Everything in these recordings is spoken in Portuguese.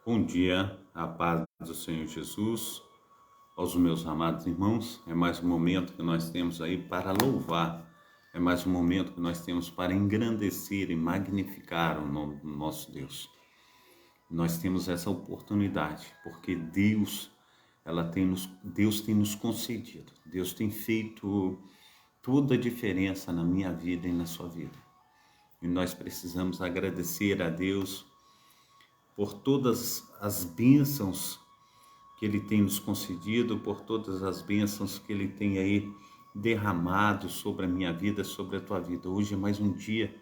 Bom dia, a paz do Senhor Jesus, aos meus amados irmãos. É mais um momento que nós temos aí para louvar, é mais um momento que nós temos para engrandecer e magnificar o nome do nosso Deus. Nós temos essa oportunidade, porque Deus tem nos concedido, Deus tem feito toda a diferença na minha vida e na sua vida. E nós precisamos agradecer a Deus por todas as bênçãos que Ele tem nos concedido, por todas as bênçãos que Ele tem aí derramado sobre a minha vida, sobre a tua vida. Hoje é mais um dia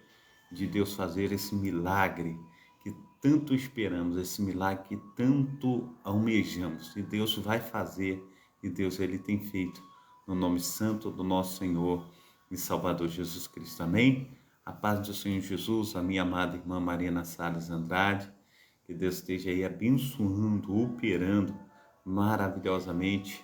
de Deus fazer esse milagre que tanto esperamos, esse milagre que tanto almejamos. E Deus vai fazer, e Deus Ele tem feito, no nome santo do nosso Senhor e Salvador Jesus Cristo. Amém? A paz do Senhor Jesus, a minha amada irmã Mariana Salles Andrade, que Deus esteja aí abençoando, operando maravilhosamente,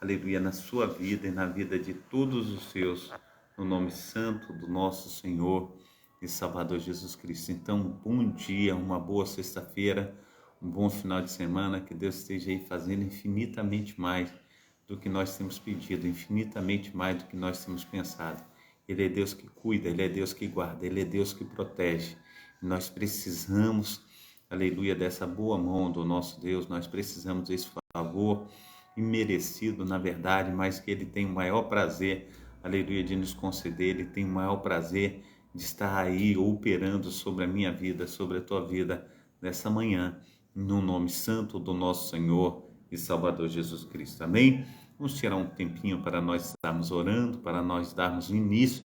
aleluia, na sua vida e na vida de todos os seus, no nome santo do nosso Senhor e Salvador Jesus Cristo. Então, bom dia, uma boa sexta-feira, um bom final de semana, que Deus esteja aí fazendo infinitamente mais do que nós temos pedido, infinitamente mais do que nós temos pensado. Ele é Deus que cuida, Ele é Deus que guarda, Ele é Deus que protege. Nós precisamos, aleluia, dessa boa mão do nosso Deus, nós precisamos desse favor imerecido, na verdade, mas que Ele tem o maior prazer, aleluia, de nos conceder. Ele tem o maior prazer de estar aí operando sobre a minha vida, sobre a tua vida, nessa manhã, no nome santo do nosso Senhor e Salvador Jesus Cristo. Amém? Vamos tirar um tempinho para nós estarmos orando, para nós darmos início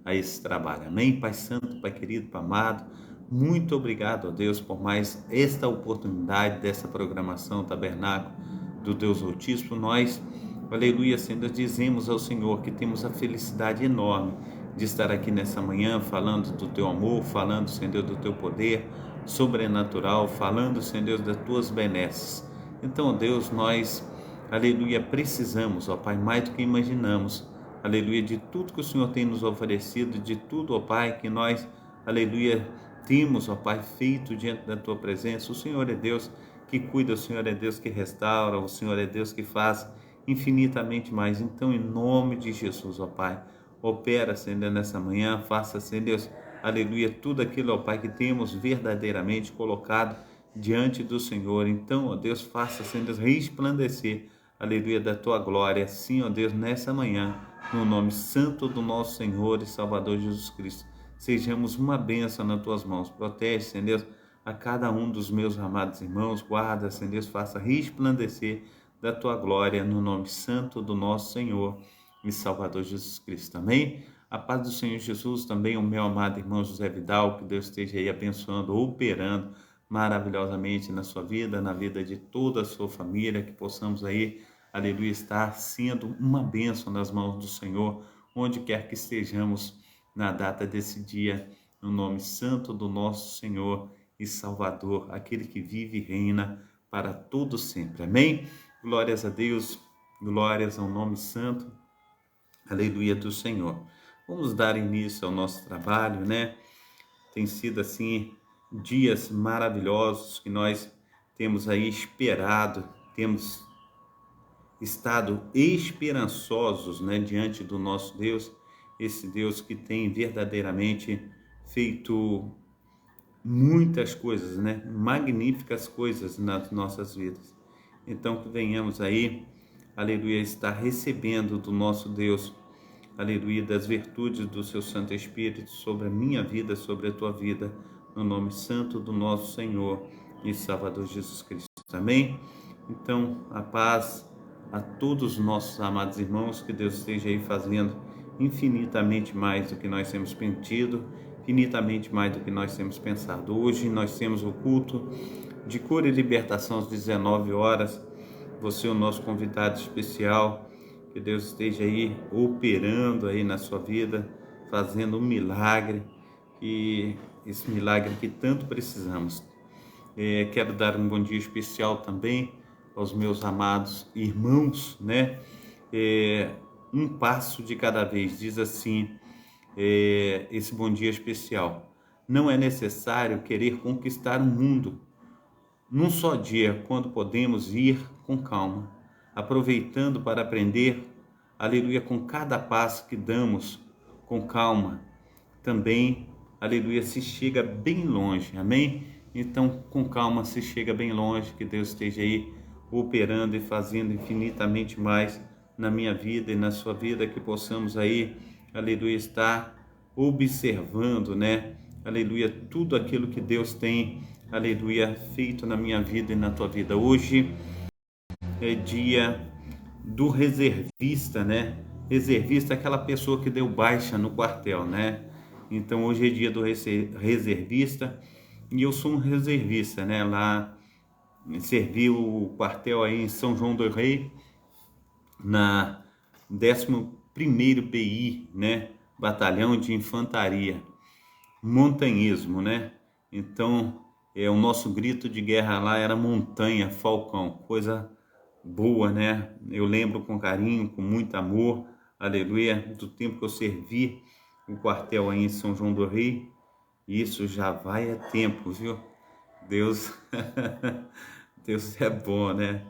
a esse trabalho. Amém? Pai Santo, Pai querido, Pai amado, muito obrigado a Deus por mais esta oportunidade dessa programação Tabernáculo do Deus Altíssimo. Nós, aleluia, Senhor, dizemos ao Senhor que temos a felicidade enorme de estar aqui nessa manhã falando do teu amor, falando, Senhor, do teu poder sobrenatural, falando, Senhor, das tuas benesses. Então, Deus, nós, aleluia, precisamos, ó Pai, mais do que imaginamos, aleluia, de tudo que o Senhor tem nos oferecido, de tudo, ó Pai, que nós, aleluia, temos, ó Pai, feito diante da tua presença. O Senhor é Deus que cuida, o Senhor é Deus que restaura, o Senhor é Deus que faz infinitamente mais. Então, em nome de Jesus, ó Pai, opera, Senhor, nessa manhã, faça, Senhor Deus, aleluia, tudo aquilo, ó Pai, que temos verdadeiramente colocado diante do Senhor. Então, ó Deus, faça, Senhor Deus, resplandecer, aleluia, da tua glória, sim, ó Deus, nessa manhã, no nome santo do nosso Senhor e Salvador Jesus Cristo. Sejamos uma bênção nas tuas mãos. Protege, Senhor Deus, a cada um dos meus amados irmãos. Guarda, Senhor Deus, faça resplandecer da tua glória no nome santo do nosso Senhor e Salvador Jesus Cristo. Amém? A paz do Senhor Jesus também, o meu amado irmão José Vidal, que Deus esteja aí abençoando, operando maravilhosamente na sua vida, na vida de toda a sua família, que possamos aí, aleluia, estar sendo uma bênção nas mãos do Senhor, onde quer que estejamos na data desse dia, no nome santo do nosso Senhor e Salvador, aquele que vive e reina para todo sempre. Amém? Glórias a Deus, glórias ao nome santo, aleluia, do Senhor. Vamos dar início ao nosso trabalho, né? Tem sido assim dias maravilhosos que nós temos aí esperado, temos estado esperançosos, né, diante do nosso Deus, esse Deus que tem verdadeiramente feito muitas coisas, né, magníficas coisas nas nossas vidas. Então que venhamos aí, aleluia, estar recebendo do nosso Deus, aleluia, das virtudes do seu Santo Espírito sobre a minha vida, sobre a tua vida, no nome santo do nosso Senhor e Salvador Jesus Cristo. Amém? Então, a paz a todos os nossos amados irmãos, que Deus esteja aí fazendo infinitamente mais do que nós temos pedido, infinitamente mais do que nós temos pensado. Hoje nós temos o culto de cura e libertação às 19 horas. Você é o nosso convidado especial. Que Deus esteja aí operando aí na sua vida, fazendo um milagre, e esse milagre que tanto precisamos. Quero dar um bom dia especial também aos meus amados irmãos, né? Um passo de cada vez, diz assim, esse bom dia especial. Não é necessário querer conquistar o mundo num só dia, quando podemos ir com calma, aproveitando para aprender, aleluia, com cada passo que damos com calma, também, aleluia, se chega bem longe, amém? Então, com calma se chega bem longe, que Deus esteja aí operando e fazendo infinitamente mais na minha vida e na sua vida, que possamos aí, aleluia, estar observando, né? Aleluia, tudo aquilo que Deus tem, aleluia, feito na minha vida e na tua vida. Hoje é dia do reservista, né? Reservista é aquela pessoa que deu baixa no quartel, né? Então hoje é dia do reservista e eu sou um reservista, né? Lá servi o quartel aí em São João do Rei, na 11º PI, né? Batalhão de Infantaria, montanhismo, né? Então, o nosso grito de guerra lá era montanha, falcão, coisa boa, né? Eu lembro com carinho, com muito amor, aleluia, do tempo que eu servi o quartel aí em São João do Rei. Isso já vai a tempo, viu? Deus, Deus é bom, né?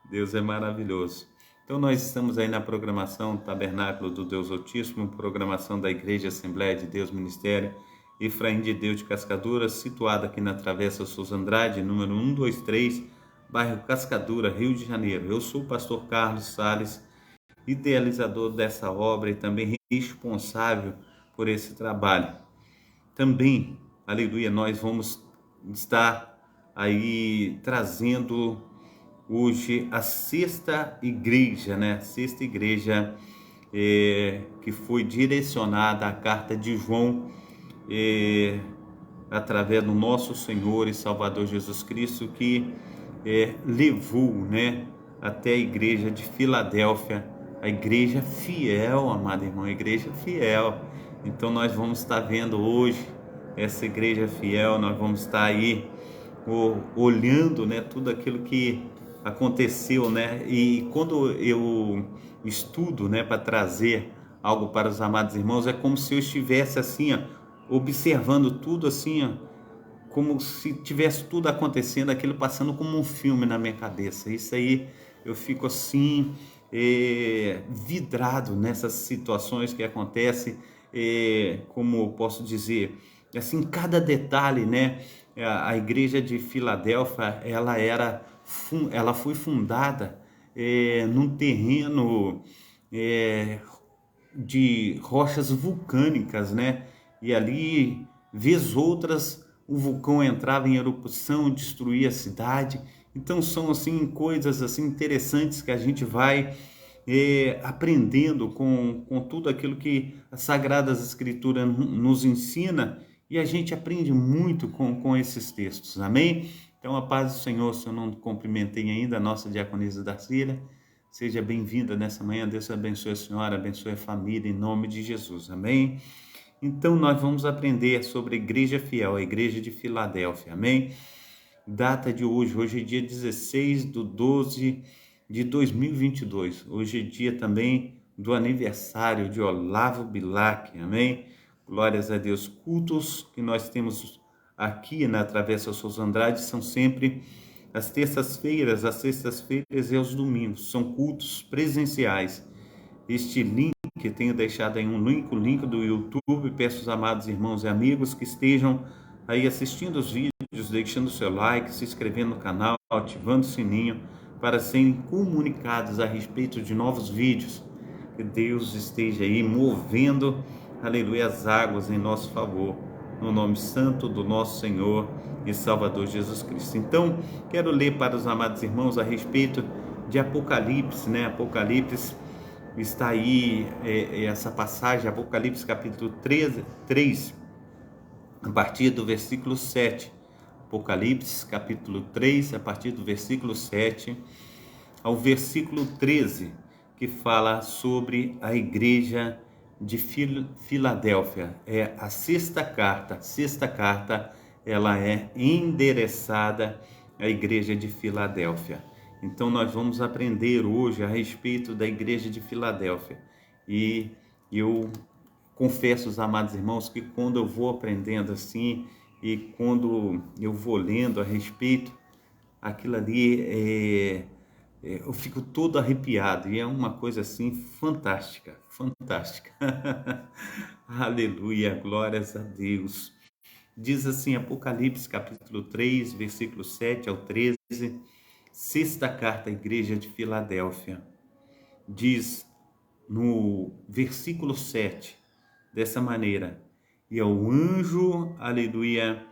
Deus é maravilhoso. Então nós estamos aí na programação Tabernáculo do Deus Altíssimo, programação da Igreja Assembleia de Deus Ministério Efraim de Deus de Cascadura, situada aqui na Travessa Souza Andrade, número 123, bairro Cascadura, Rio de Janeiro. Eu sou o pastor Carlos Sales, idealizador dessa obra e também responsável por esse trabalho. Também, aleluia, nós vamos estar aí trazendo hoje a sexta igreja, né? A sexta igreja que foi direcionada à carta de João, através do nosso Senhor e Salvador Jesus Cristo, que levou, né, até a igreja de Filadélfia, a igreja fiel, amado irmão, a igreja fiel. Então nós vamos estar vendo hoje essa igreja fiel, nós vamos estar aí olhando, né, tudo aquilo que aconteceu, né? E quando eu estudo, né, para trazer algo para os amados irmãos, é como se eu estivesse assim, ó, observando tudo assim, ó, como se tivesse tudo acontecendo, aquilo passando como um filme na minha cabeça. Isso aí eu fico assim, vidrado nessas situações que acontecem, como eu posso dizer, assim, cada detalhe, né? A igreja de Filadélfia, ela foi fundada num terreno de rochas vulcânicas, né? E ali, vez outras, o vulcão entrava em erupção, destruía a cidade. Então são assim coisas assim interessantes que a gente vai aprendendo com tudo aquilo que as Sagradas Escrituras nos ensina, e a gente aprende muito com esses textos, amém? Então a paz do Senhor. Se eu não cumprimentei ainda a nossa diaconisa Darcília, seja bem-vinda nessa manhã. Deus abençoe a senhora, abençoe a família, em nome de Jesus, amém? Então nós vamos aprender sobre a igreja fiel, a igreja de Filadélfia, amém? Data de hoje é dia 16/12 de 2022, hoje é dia também do aniversário de Olavo Bilac, amém? Glórias a Deus. Cultos que nós temos aqui na Travessa Souza Andrade são sempre às terças-feiras, e aos domingos, são cultos presenciais. Este link que tenho deixado aí o link do YouTube. Peço aos amados irmãos e amigos que estejam aí assistindo os vídeos, deixando o seu like, se inscrevendo no canal, ativando o sininho para serem comunicados a respeito de novos vídeos. Que Deus esteja aí movendo, aleluia, as águas em nosso favor, no nome santo do nosso Senhor e Salvador Jesus Cristo. Então, quero ler para os amados irmãos a respeito de Apocalipse, né? Apocalipse está aí, essa passagem, Apocalipse capítulo 3, a partir do versículo 7. Apocalipse capítulo 3, a partir do versículo 7 ao versículo 13, que fala sobre a igreja de Filadélfia. É a sexta carta. A sexta carta, ela é endereçada à igreja de Filadélfia. Então nós vamos aprender hoje a respeito da igreja de Filadélfia. E eu confesso aos amados irmãos que quando eu vou aprendendo assim, e quando eu vou lendo a respeito aquilo ali eu fico todo arrepiado e é uma coisa assim fantástica, fantástica. Aleluia, glórias a Deus. Diz assim, Apocalipse capítulo 3, versículo 7 ao 13, sexta carta à igreja de Filadélfia. Diz no versículo 7, dessa maneira: e ao anjo, aleluia,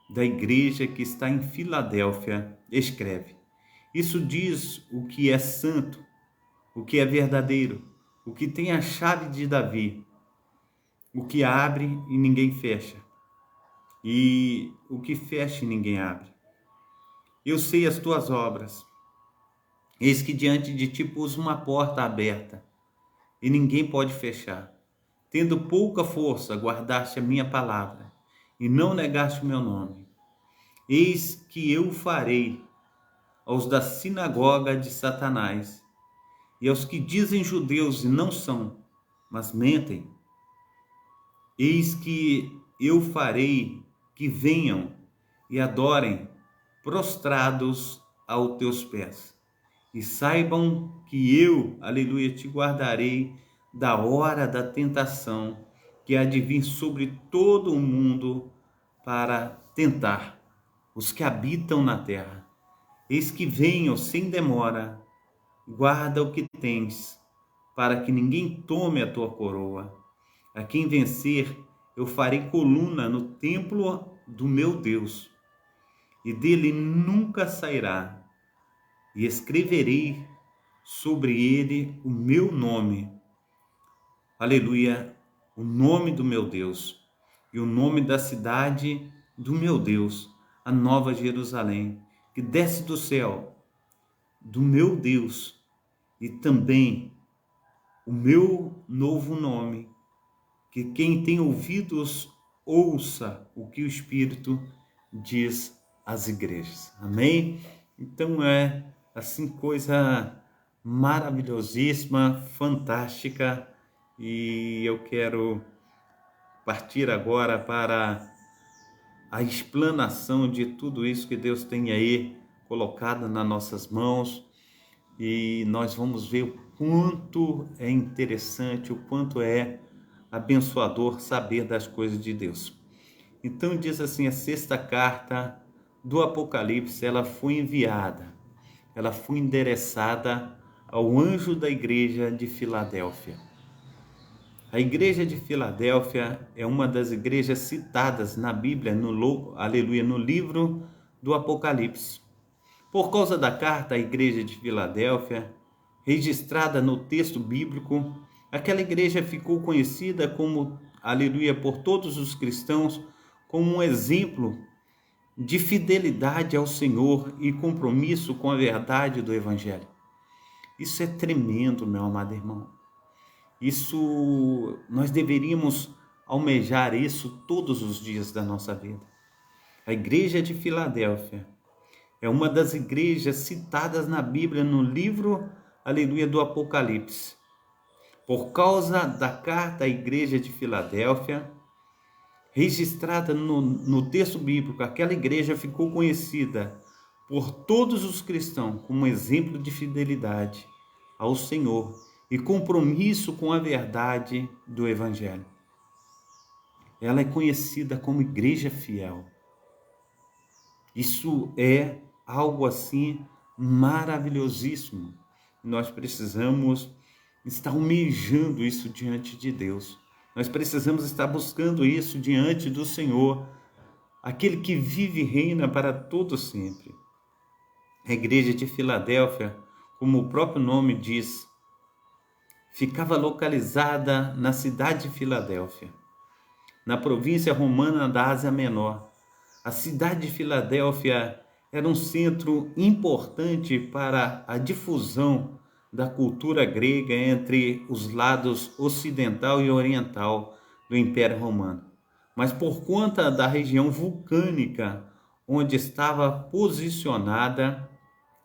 da igreja que está em Filadélfia, escreve: isso diz o que é santo, o que é verdadeiro, o que tem a chave de Davi, o que abre e ninguém fecha, e o que fecha e ninguém abre. Eu sei as tuas obras, eis que diante de ti pus uma porta aberta, e ninguém pode fechar. Tendo pouca força, guardaste a minha palavra, e não negaste o meu nome. Eis que eu farei aos da sinagoga de Satanás, e aos que dizem judeus e não são, mas mentem. Eis que eu farei que venham e adorem prostrados aos teus pés. E saibam que eu, aleluia, te guardarei da hora da tentação que há de vir sobre todo o mundo para tentar os que habitam na terra. Eis que venho sem demora, guarda o que tens, para que ninguém tome a tua coroa. A quem vencer, eu farei coluna no templo do meu Deus, e dele nunca sairá, e escreverei sobre ele o meu nome, aleluia, o nome do meu Deus, e o nome da cidade do meu Deus, a nova Jerusalém, que desce do céu, do meu Deus, e também o meu novo nome, que quem tem ouvidos ouça o que o Espírito diz às igrejas. Amém? Então é assim coisa maravilhosíssima, fantástica, e eu quero partir agora para a explanação de tudo isso que Deus tem aí colocado nas nossas mãos, e nós vamos ver o quanto é interessante, o quanto é abençoador saber das coisas de Deus. Então diz assim, a sexta carta do Apocalipse, ela foi enviada, ela foi endereçada ao anjo da igreja de Filadélfia. A igreja de Filadélfia é uma das igrejas citadas na Bíblia, aleluia, no livro do Apocalipse. Por causa da carta à igreja de Filadélfia, registrada no texto bíblico, aquela igreja ficou conhecida como, aleluia, por todos os cristãos, como um exemplo de fidelidade ao Senhor e compromisso com a verdade do Evangelho. Isso é tremendo, meu amado irmão. Nós deveríamos almejar isso todos os dias da nossa vida. A igreja de Filadélfia é uma das igrejas citadas na Bíblia no livro, aleluia, do Apocalipse. Por causa da carta à igreja de Filadélfia, registrada no texto bíblico, aquela igreja ficou conhecida por todos os cristãos como exemplo de fidelidade ao Senhor e compromisso com a verdade do Evangelho. Ela é conhecida como igreja fiel. Isso é algo assim maravilhosíssimo. Nós precisamos estar almejando isso diante de Deus. Nós precisamos estar buscando isso diante do Senhor, aquele que vive e reina para todo sempre. A igreja de Filadélfia, como o próprio nome diz, ficava localizada na cidade de Filadélfia, na província romana da Ásia Menor. A cidade de Filadélfia era um centro importante para a difusão da cultura grega entre os lados ocidental e oriental do Império Romano. Mas por conta da região vulcânica onde estava posicionada,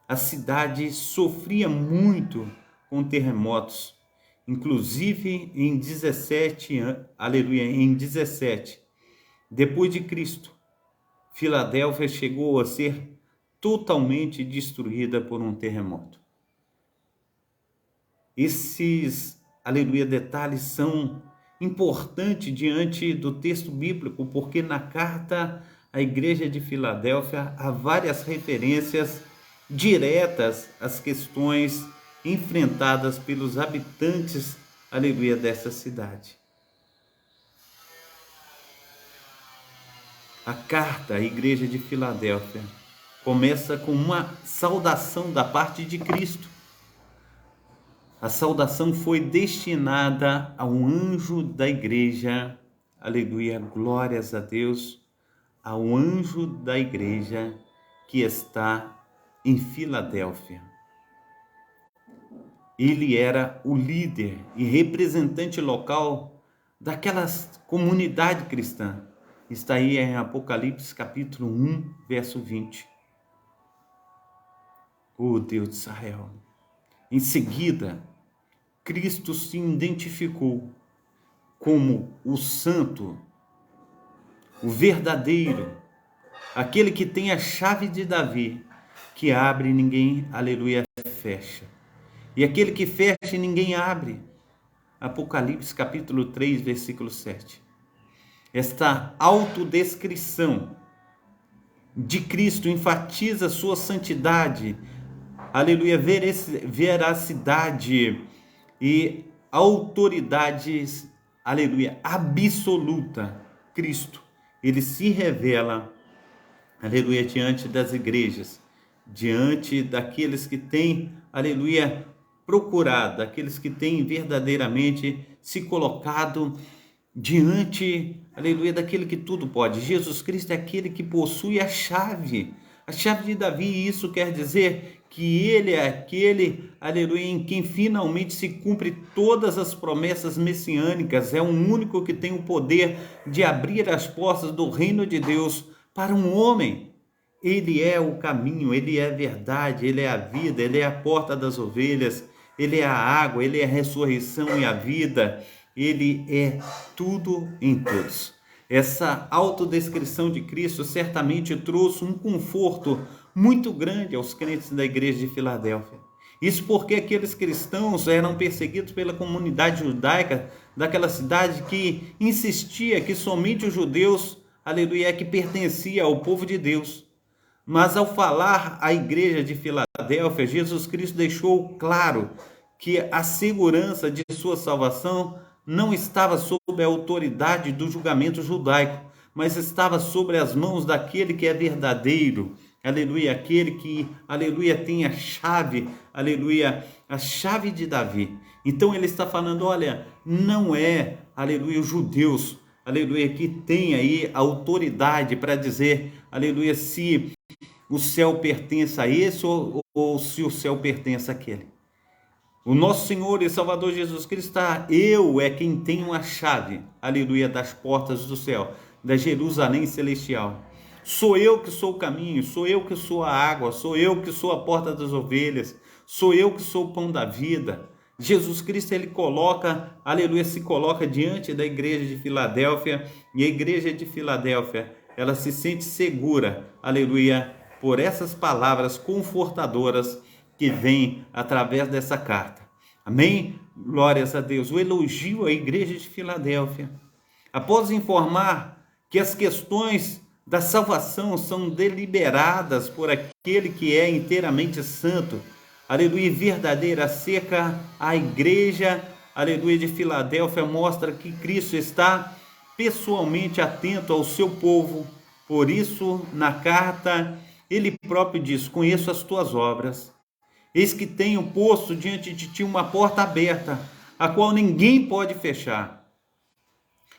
a cidade sofria muito com terremotos. Inclusive em 17, depois de Cristo, Filadélfia chegou a ser totalmente destruída por um terremoto. Esses, aleluia, detalhes são importantes diante do texto bíblico, porque na carta à igreja de Filadélfia há várias referências diretas às questões enfrentadas pelos habitantes, aleluia, dessa cidade. A carta à igreja de Filadélfia começa com uma saudação da parte de Cristo. A saudação foi destinada ao anjo da igreja, aleluia, glórias a Deus, ao anjo da igreja que está em Filadélfia. Ele era o líder e representante local daquela comunidade cristã. Está aí em Apocalipse capítulo 1, verso 20. Oh Deus de Israel! Em seguida, Cristo se identificou como o santo, o verdadeiro, aquele que tem a chave de Davi, que abre e ninguém, aleluia, fecha. E aquele que fecha e ninguém abre. Apocalipse capítulo 3, versículo 7. Esta autodescrição de Cristo enfatiza sua santidade, aleluia, veracidade e autoridade, aleluia, absoluta. Cristo, ele se revela, aleluia, diante das igrejas, diante daqueles que têm, aleluia, procurado, daqueles que têm verdadeiramente se colocado diante, aleluia, daquele que tudo pode. Jesus Cristo é aquele que possui a chave de Davi, e isso quer dizer que ele é aquele, aleluia, em quem finalmente se cumpre todas as promessas messiânicas. É o único que tem o poder de abrir as portas do reino de Deus para um homem. Ele é o caminho, ele é a verdade, ele é a vida, ele é a porta das ovelhas, ele é a água, ele é a ressurreição e a vida. Ele é tudo em todos. Essa autodescrição de Cristo certamente trouxe um conforto muito grande aos crentes da igreja de Filadélfia. Isso porque aqueles cristãos eram perseguidos pela comunidade judaica daquela cidade, que insistia que somente os judeus, aleluia, que pertencia ao povo de Deus. Mas ao falar à igreja de Filadélfia, Jesus Cristo deixou claro que a segurança de sua salvação não estava sob a autoridade do julgamento judaico, mas estava sobre as mãos daquele que é verdadeiro, aleluia, aquele que, aleluia, tem a chave, aleluia, a chave de Davi. Então ele está falando, olha, não é, aleluia, os judeus, aleluia, que tem aí autoridade para dizer, aleluia, se o céu pertence a esse ou se o céu pertence àquele. O nosso Senhor e Salvador Jesus Cristo está, eu é quem tenho a chave, aleluia, das portas do céu, da Jerusalém celestial. Sou eu que sou o caminho, sou eu que sou a água, sou eu que sou a porta das ovelhas, sou eu que sou o pão da vida. Jesus Cristo, ele coloca, aleluia, se coloca diante da igreja de Filadélfia, e a igreja de Filadélfia, ela se sente segura, aleluia, por essas palavras confortadoras que vem através dessa carta. Amém? Glórias a Deus. O elogio à igreja de Filadélfia. Após informar que as questões da salvação são deliberadas por aquele que é inteiramente santo, aleluia, verdadeira, acerca a igreja, aleluia, de Filadélfia, mostra que Cristo está pessoalmente atento ao seu povo. Por isso, na carta, ele próprio diz, conheço as tuas obras. Eis que tenho posto diante de ti uma porta aberta, a qual ninguém pode fechar.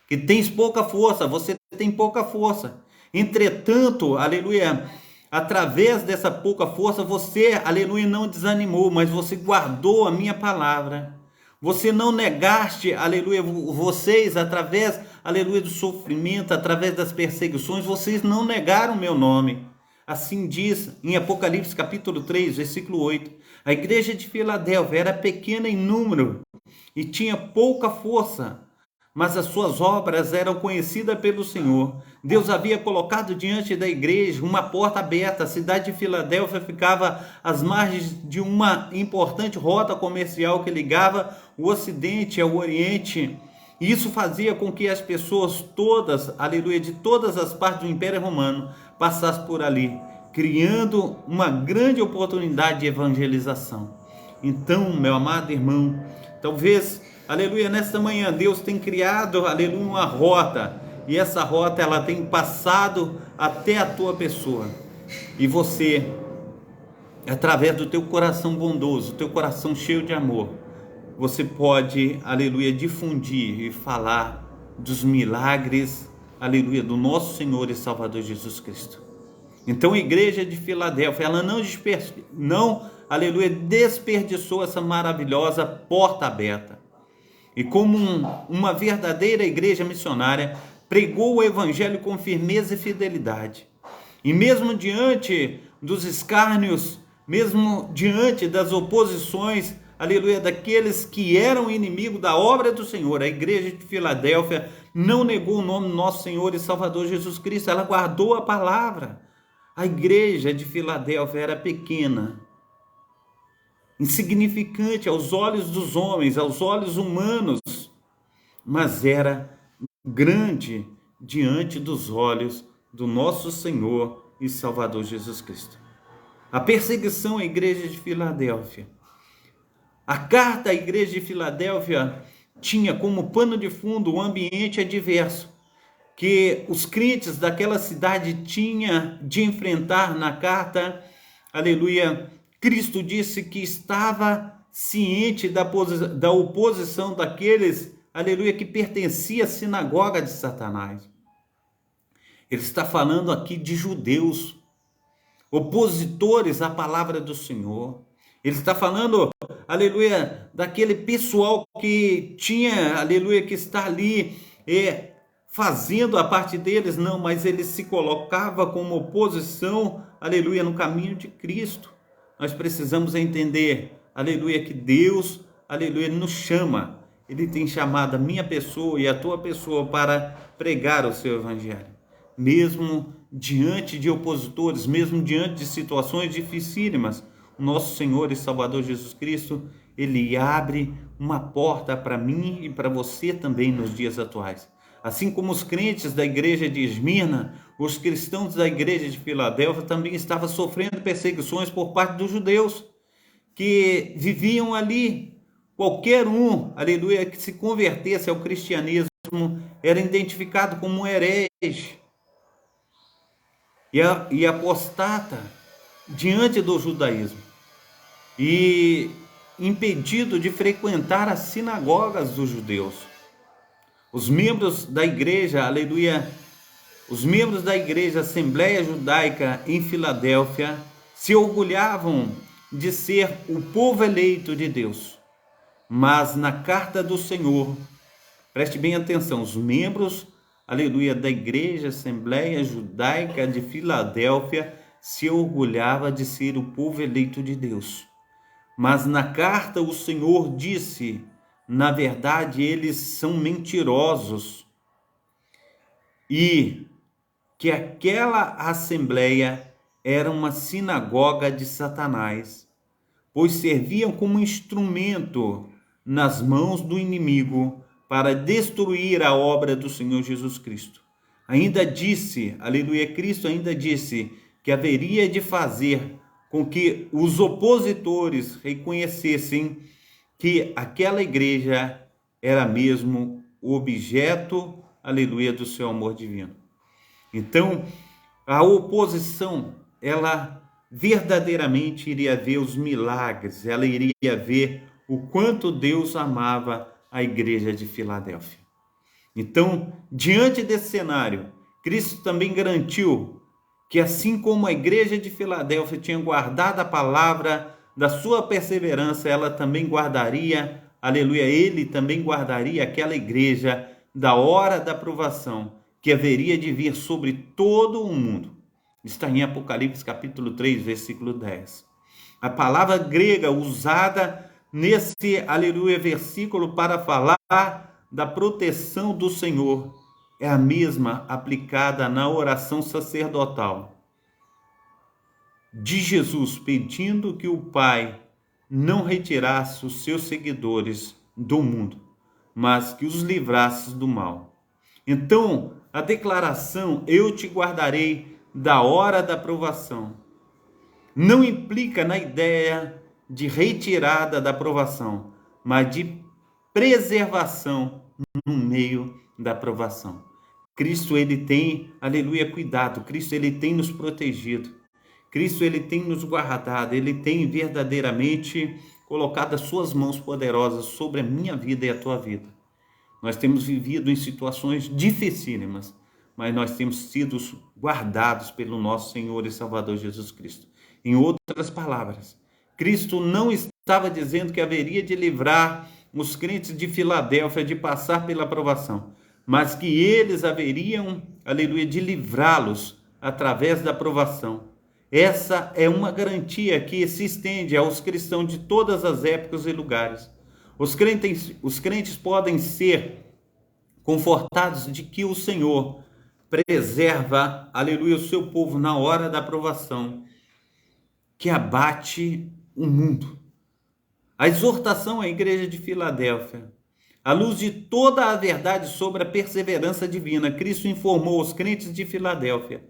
Que tens pouca força, você tem pouca força. Entretanto, aleluia, através dessa pouca força, você, aleluia, não desanimou, mas você guardou a minha palavra. Você não negaste, aleluia, vocês, através, aleluia, do sofrimento, através das perseguições, vocês não negaram o meu nome. Assim diz em Apocalipse capítulo 3, versículo 8. A igreja de Filadélfia era pequena em número e tinha pouca força, mas as suas obras eram conhecidas pelo Senhor. Deus havia colocado diante da igreja uma porta aberta. A cidade de Filadélfia ficava às margens de uma importante rota comercial que ligava o Ocidente ao Oriente. E isso fazia com que as pessoas todas, aleluia, de todas as partes do Império Romano passassem por ali, criando uma grande oportunidade de evangelização. Então, meu amado irmão, talvez, aleluia, nesta manhã Deus tem criado, aleluia, uma rota, e essa rota ela tem passado até a tua pessoa, e você, através do teu coração bondoso, teu coração cheio de amor, você pode, aleluia, difundir e falar dos milagres, aleluia, do nosso Senhor e Salvador Jesus Cristo. Então a igreja de Filadélfia, ela aleluia, desperdiçou essa maravilhosa porta aberta. E como uma verdadeira igreja missionária, pregou o evangelho com firmeza e fidelidade. E mesmo diante dos escárnios, mesmo diante das oposições, aleluia, daqueles que eram inimigos da obra do Senhor, a igreja de Filadélfia não negou o nome do nosso Senhor e Salvador Jesus Cristo, ela guardou a palavra. A igreja de Filadélfia era pequena, insignificante aos olhos dos homens, aos olhos humanos, mas era grande diante dos olhos do nosso Senhor e Salvador Jesus Cristo. A perseguição à igreja de Filadélfia. A carta à igreja de Filadélfia tinha como pano de fundo um ambiente adverso que os crentes daquela cidade tinham de enfrentar. Na carta, aleluia, Cristo disse que estava ciente da oposição daqueles, aleluia, que pertencia à sinagoga de Satanás. Ele está falando aqui de judeus, opositores à palavra do Senhor. Ele está falando, aleluia, daquele pessoal que tinha, aleluia, que está ali fazendo a parte deles, não, mas ele se colocava como oposição, aleluia, no caminho de Cristo. Nós precisamos entender, aleluia, que Deus, aleluia, nos chama. Ele tem chamado a minha pessoa e a tua pessoa para pregar o seu evangelho. Mesmo diante de opositores, mesmo diante de situações dificílimas, o nosso Senhor e Salvador Jesus Cristo, Ele abre uma porta para mim e para você também nos dias atuais. Assim como os crentes da igreja de Esmirna, os cristãos da igreja de Filadélfia também estavam sofrendo perseguições por parte dos judeus que viviam ali. Qualquer um, aleluia, que se convertesse ao cristianismo era identificado como um herege e apostata diante do judaísmo e impedido de frequentar as sinagogas dos judeus. Os membros da igreja, aleluia, os membros da igreja Assembleia Judaica em Filadélfia se orgulhavam de ser o povo eleito de Deus. Mas na carta do Senhor, preste bem atenção, os membros, aleluia, da igreja Assembleia Judaica de Filadélfia se orgulhava de ser o povo eleito de Deus. Mas na carta o Senhor disse, na verdade eles são mentirosos e que aquela assembleia era uma sinagoga de Satanás, pois serviam como instrumento nas mãos do inimigo para destruir a obra do Senhor Jesus Cristo. Ainda disse, aleluia, Cristo ainda disse que haveria de fazer com que os opositores reconhecessem que aquela igreja era mesmo o objeto, aleluia, do seu amor divino. Então, a oposição, ela verdadeiramente iria ver os milagres, ela iria ver o quanto Deus amava a igreja de Filadélfia. Então, diante desse cenário, Cristo também garantiu que assim como a igreja de Filadélfia tinha guardado a palavra da sua perseverança, ela também guardaria, aleluia, ele também guardaria aquela igreja da hora da provação que haveria de vir sobre todo o mundo. Está em Apocalipse capítulo 3, versículo 10. A palavra grega usada nesse, aleluia, versículo para falar da proteção do Senhor é a mesma aplicada na oração sacerdotal de Jesus, pedindo que o Pai não retirasse os seus seguidores do mundo, mas que os livrasse do mal. Então, a declaração "eu te guardarei da hora da provação" não implica na ideia de retirada da provação, mas de preservação no meio da provação. Cristo, ele tem, aleluia, cuidado. Cristo, ele tem nos protegido. Cristo, ele tem nos guardado. Ele tem verdadeiramente colocado as suas mãos poderosas sobre a minha vida e a tua vida. Nós temos vivido em situações dificílimas, mas nós temos sido guardados pelo nosso Senhor e Salvador Jesus Cristo. Em outras palavras, Cristo não estava dizendo que haveria de livrar os crentes de Filadélfia de passar pela provação, mas que eles haveriam, aleluia, de livrá-los através da provação. Essa é uma garantia que se estende aos cristãos de todas as épocas e lugares. Os crentes podem ser confortados de que o Senhor preserva, aleluia, o seu povo na hora da provação que abate o mundo. A exortação à igreja de Filadélfia, à luz de toda a verdade sobre a perseverança divina, Cristo informou os crentes de Filadélfia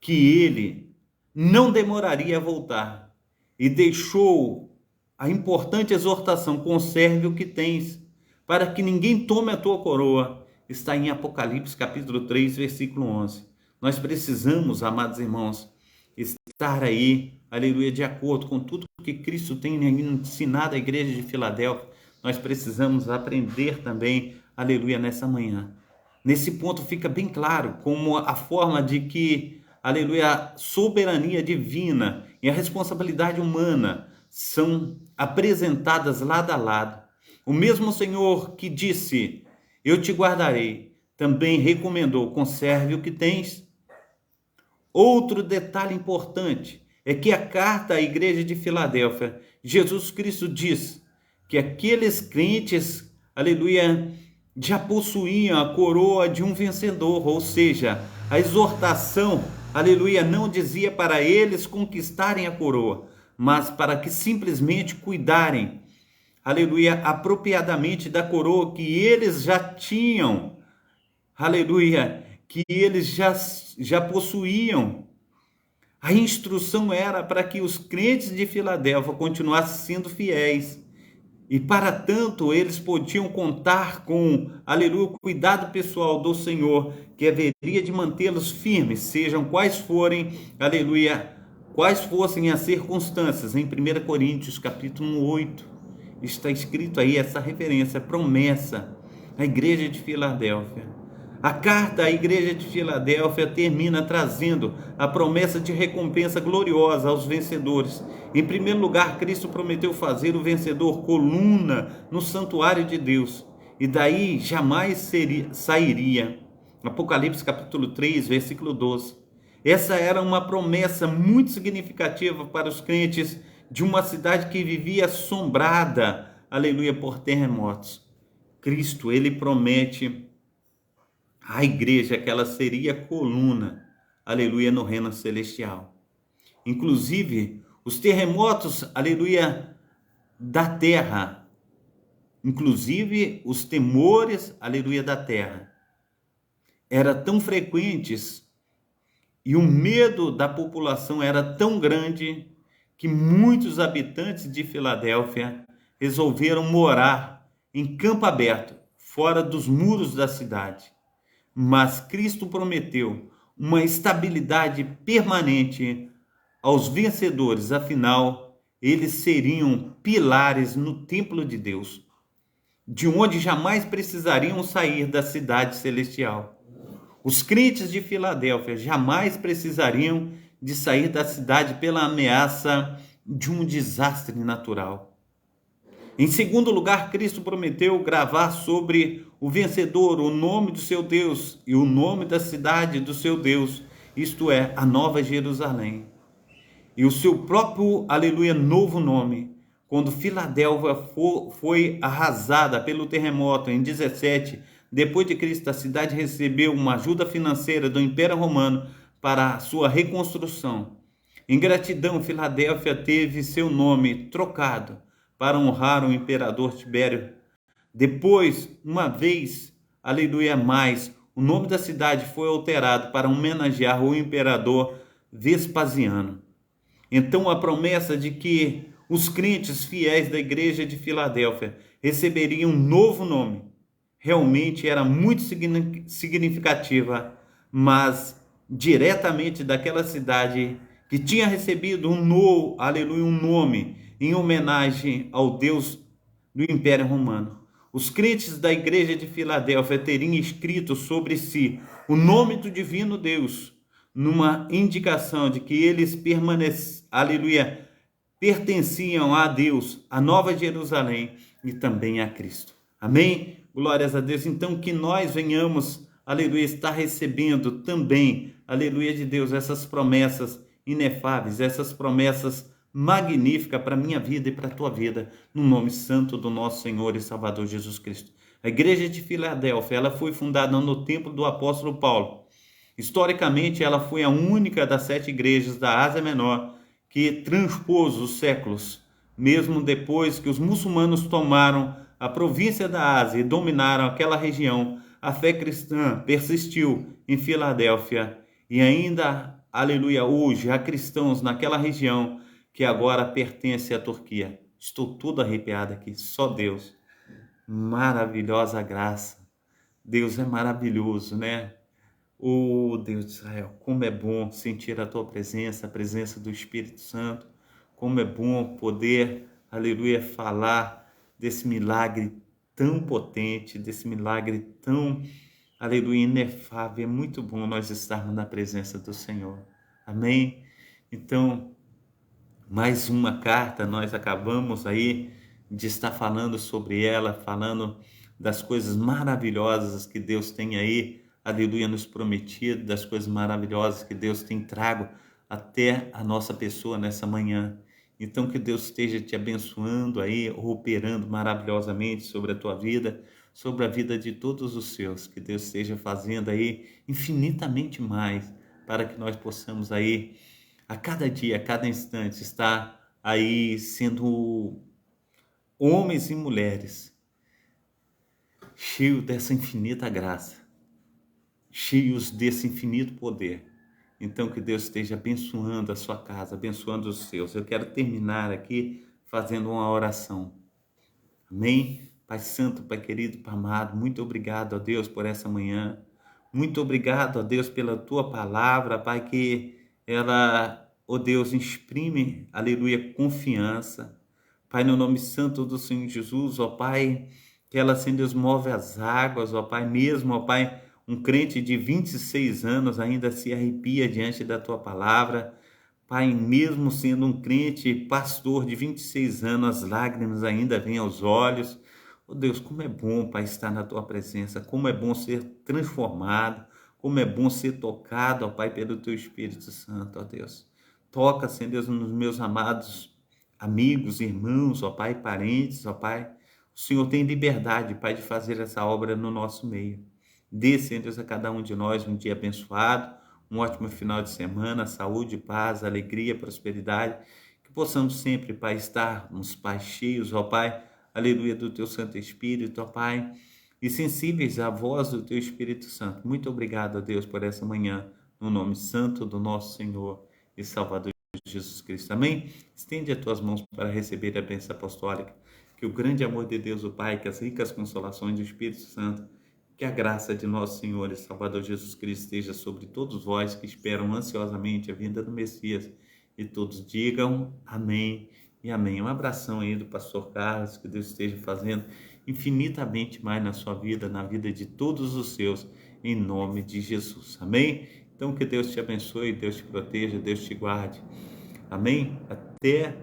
que ele não demoraria a voltar e deixou a importante exortação: conserve o que tens, para que ninguém tome a tua coroa. Está em Apocalipse capítulo 3, versículo 11. Nós precisamos, amados irmãos, estar aí, aleluia, de acordo com tudo que Cristo tem ensinado à igreja de Filadélfia. Nós precisamos aprender também, aleluia, nessa manhã. Nesse ponto fica bem claro como a forma de que, aleluia, a soberania divina e a responsabilidade humana são apresentadas lado a lado. O mesmo Senhor que disse: eu te guardarei, também recomendou: conserve o que tens. Outro detalhe importante é que a carta à igreja de Filadélfia, Jesus Cristo diz que aqueles crentes, aleluia, já possuíam a coroa de um vencedor, ou seja, a exortação, aleluia, não dizia para eles conquistarem a coroa, mas para que simplesmente cuidarem, aleluia, apropriadamente da coroa que eles já tinham, aleluia, que eles já possuíam. A instrução era para que os crentes de Filadélfia continuassem sendo fiéis. E para tanto eles podiam contar com, aleluia, o cuidado pessoal do Senhor, que haveria de mantê-los firmes, sejam quais forem, aleluia, quais fossem as circunstâncias. Em 1 Coríntios capítulo 8, está escrito aí essa referência, promessa à igreja de Filadélfia. A carta à igreja de Filadélfia termina trazendo a promessa de recompensa gloriosa aos vencedores. Em primeiro lugar, Cristo prometeu fazer o vencedor coluna no santuário de Deus, e daí jamais sairia. Apocalipse capítulo 3, versículo 12. Essa era uma promessa muito significativa para os crentes de uma cidade que vivia assombrada, aleluia, por terremotos. Cristo, ele promete à igreja que ela seria coluna, aleluia, no reino celestial. Inclusive, os terremotos, aleluia, da terra, inclusive os temores, aleluia, da terra, eram tão frequentes e o medo da população era tão grande que muitos habitantes de Filadélfia resolveram morar em campo aberto, fora dos muros da cidade. Mas Cristo prometeu uma estabilidade permanente aos vencedores, afinal, eles seriam pilares no templo de Deus, de onde jamais precisariam sair da cidade celestial. Os crentes de Filadélfia jamais precisariam de sair da cidade pela ameaça de um desastre natural. Em segundo lugar, Cristo prometeu gravar sobre o vencedor o nome do seu Deus e o nome da cidade do seu Deus, isto é, a Nova Jerusalém. E o seu próprio, aleluia, novo nome, quando Filadélfia foi arrasada pelo terremoto em 17 depois de Cristo, a cidade recebeu uma ajuda financeira do Império Romano para a sua reconstrução. Em gratidão, Filadélfia teve seu nome trocado para honrar o imperador Tibério. Depois, uma vez, aleluia, mais, o nome da cidade foi alterado para homenagear o imperador Vespasiano. Então, a promessa de que os crentes fiéis da igreja de Filadélfia receberiam um novo nome realmente era muito significativa, mas diretamente daquela cidade que tinha recebido um nome em homenagem ao Deus do Império Romano. Os crentes da igreja de Filadélfia teriam escrito sobre si o nome do divino Deus, numa indicação de que eles pertenciam a Deus, a Nova Jerusalém e também a Cristo. Amém? Glórias a Deus. Então, que nós venhamos, aleluia, estar recebendo também, aleluia, de Deus, essas promessas inefáveis, essas promessas magníficas para a minha vida e para a tua vida, no nome santo do nosso Senhor e Salvador Jesus Cristo. A igreja de Filadélfia, ela foi fundada no templo do apóstolo Paulo. Historicamente, ela foi a única das 7 igrejas da Ásia Menor que transpôs os séculos, mesmo depois que os muçulmanos tomaram a província da Ásia e dominaram aquela região. A fé cristã persistiu em Filadélfia e ainda, aleluia, hoje há cristãos naquela região que agora pertence à Turquia. Estou todo arrepiado aqui, só Deus. Maravilhosa graça. Deus é maravilhoso, né? Oh, Deus de Israel, como é bom sentir a tua presença, a presença do Espírito Santo. Como é bom poder, aleluia, falar desse milagre tão potente, desse milagre tão, aleluia, inefável. É muito bom nós estarmos na presença do Senhor. Amém? Então, mais uma carta, nós acabamos aí de estar falando sobre ela, falando das coisas maravilhosas que Deus tem aí, aleluia, nos prometido, das coisas maravilhosas que Deus tem trago até a nossa pessoa nessa manhã. Então, que Deus esteja te abençoando aí, operando maravilhosamente sobre a tua vida, sobre a vida de todos os seus. Que Deus esteja fazendo aí infinitamente mais, para que nós possamos aí, a cada dia, a cada instante, estar aí sendo homens e mulheres cheios dessa infinita graça, cheios desse infinito poder. Então, que Deus esteja abençoando a sua casa, abençoando os seus. Eu quero terminar aqui fazendo uma oração. Amém? Pai Santo, Pai querido, Pai amado, muito obrigado a Deus por essa manhã. Muito obrigado a Deus pela tua palavra, Pai, que ela, ó Deus, exprime, aleluia, confiança. Pai, no nome santo do Senhor Jesus, ó Pai, que ela, assim, Deus, move as águas, ó Pai, mesmo, ó Pai, um crente de 26 anos ainda se arrepia diante da tua palavra. Pai, mesmo sendo um crente pastor de 26 anos, as lágrimas ainda vêm aos olhos. Oh Deus, como é bom, Pai, estar na tua presença, como é bom ser transformado, como é bom ser tocado, ó Pai, pelo teu Espírito Santo, ó Deus. Toca, Senhor Deus, nos meus amados amigos, irmãos, ó Pai, parentes, ó Pai. O Senhor tem liberdade, Pai, de fazer essa obra no nosso meio. Dê, Senhor Deus, a cada um de nós um dia abençoado, um ótimo final de semana, saúde, paz, alegria, prosperidade, que possamos sempre, Pai, estarmos, Pai, cheios, ó Pai, aleluia, do Teu Santo Espírito, ó Pai, e sensíveis à voz do Teu Espírito Santo. Muito obrigado, ó Deus, por essa manhã, no nome santo do nosso Senhor e Salvador Jesus Cristo. Amém? Estende as Tuas mãos para receber a bênção apostólica, que o grande amor de Deus, o Pai, que as ricas consolações do Espírito Santo, que a graça de nosso Senhor e Salvador Jesus Cristo esteja sobre todos vós que esperam ansiosamente a vinda do Messias, e todos digam amém e amém. Um abração aí do pastor Carlos, que Deus esteja fazendo infinitamente mais na sua vida, na vida de todos os seus, em nome de Jesus. Amém? Então, que Deus te abençoe, Deus te proteja, Deus te guarde. Amém? Até,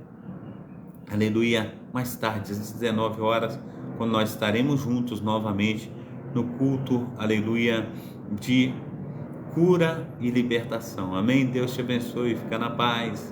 aleluia, mais tarde, às 19 horas, quando nós estaremos juntos novamente no culto, aleluia, de cura e libertação. Amém? Deus te abençoe, fica na paz.